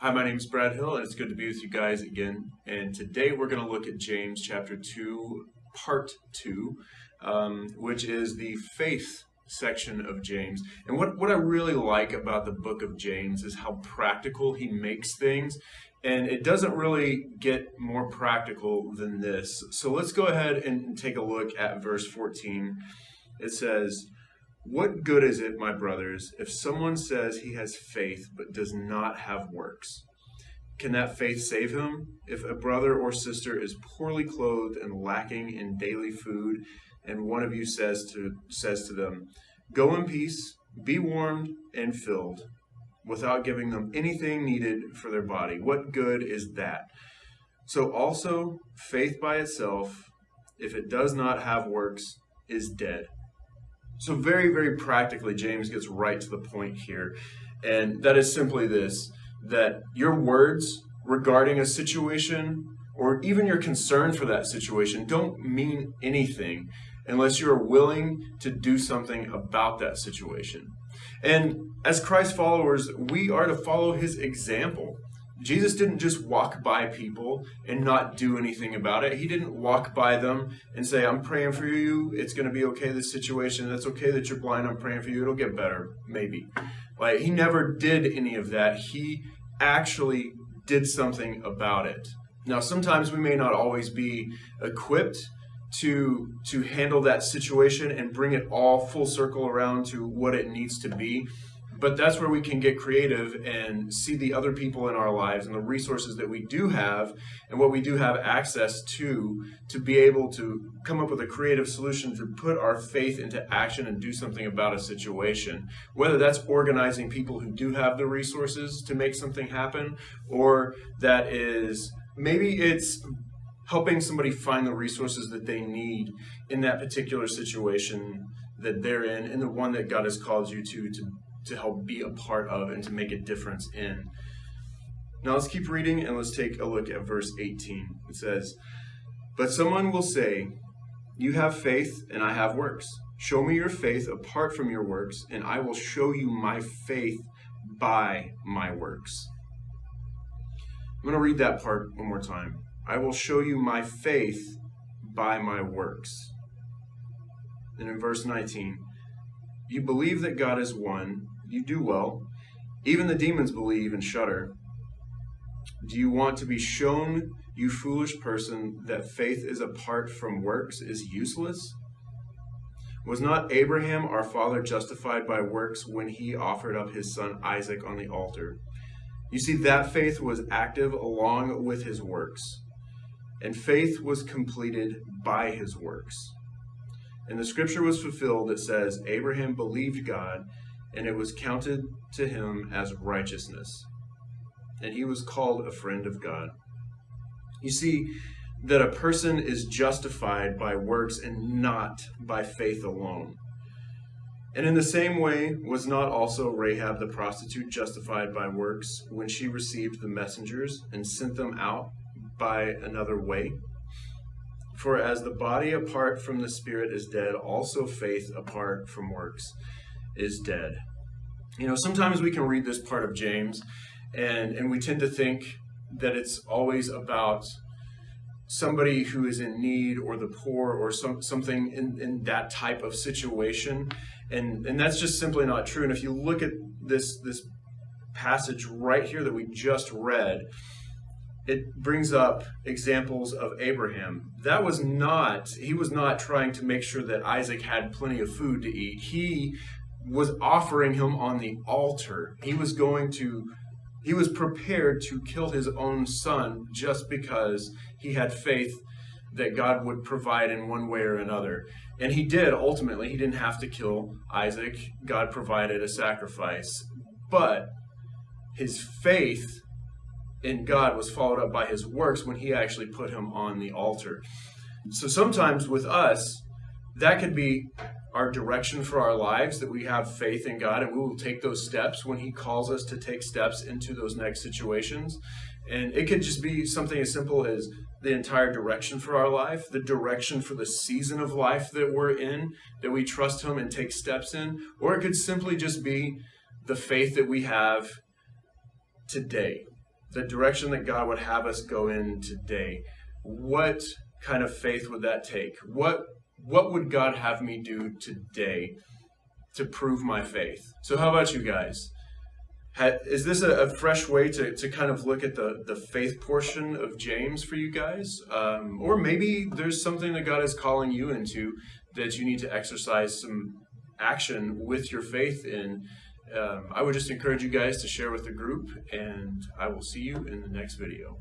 Hi, my name is Brad Hill, and it's good to be with you guys again. And today we're going to look at James chapter 2, part 2, which is the faith section of James. And what I really like about the book of James is how practical he makes things. And it doesn't really get more practical than this. So let's go ahead and take a look at verse 14. It says, "What good is it, my brothers, if someone says he has faith but does not have works? Can that faith save him? If a brother or sister is poorly clothed and lacking in daily food, and one of you says to them, 'Go in peace, be warmed and filled,' without giving them anything needed for their body, what good is that? So also, faith by itself, if it does not have works, is dead." So very, very practically, James gets right to the point here. And that is simply this, that your words regarding a situation or even your concern for that situation don't mean anything unless you're willing to do something about that situation. And as Christ followers, we are to follow his example. Jesus didn't just walk by people and not do anything about it. He didn't walk by them and say, "I'm praying for you. It's going to be okay, this situation. That's okay that you're blind. I'm praying for you. It'll get better, maybe." Like, he never did any of that. He actually did something about it. Now, sometimes we may not always be equipped to handle that situation and bring it all full circle around to what it needs to be. But that's where we can get creative and see the other people in our lives and the resources that we do have and what we do have access to be able to come up with a creative solution to put our faith into action and do something about a situation. Whether that's organizing people who do have the resources to make something happen, or that is, maybe it's helping somebody find the resources that they need in that particular situation that they're in and the one that God has called you to help be a part of and to make a difference in. Now let's keep reading and let's take a look at verse 18. It says, "But someone will say, 'You have faith and I have works. Show me your faith apart from your works, and I will show you my faith by my works.'" I'm going to read that part one more time. "I will show you my faith by my works." And in verse 19, "You believe that God is one. You do well. Even the demons believe and shudder. Do you want to be shown, you foolish person, that faith is apart from works is useless? Was not Abraham our father justified by works when he offered up his son Isaac on the altar? You see, that faith was active along with his works, and faith was completed by his works. And the scripture was fulfilled that says, Abraham believed God, and it was counted to him as righteousness. And he was called a friend of God." You see that a person is justified by works and not by faith alone. And in the same way, was not also Rahab the prostitute justified by works when she received the messengers and sent them out by another way? For as the body apart from the spirit is dead, also faith apart from works is dead. You know, sometimes we can read this part of James and we tend to think that it's always about somebody who is in need or the poor or something in that type of situation. And that's just simply not true. And if you look at this passage right here that we just read, it brings up examples of Abraham. He was not trying to make sure that Isaac had plenty of food to eat. He was offering him on the altar. He was prepared to kill his own son just because he had faith that God would provide in one way or another. And he did, ultimately. He didn't have to kill Isaac. God provided a sacrifice. But his faith in God was followed up by his works when he actually put him on the altar. So sometimes with us, that could be our direction for our lives, that we have faith in God and we will take those steps when he calls us to take steps into those next situations. And it could just be something as simple as the entire direction for our life, the direction for the season of life that we're in, that we trust him and take steps in. Or it could simply just be the faith that we have today. the direction that God would have us go in today, what kind of faith would that take? What would God have me do today to prove my faith? So how about you guys? Is this a fresh way to kind of look at the faith portion of James for you guys? Or maybe there's something that God is calling you into that you need to exercise some action with your faith in. I would just encourage you guys to share with the group, and I will see you in the next video.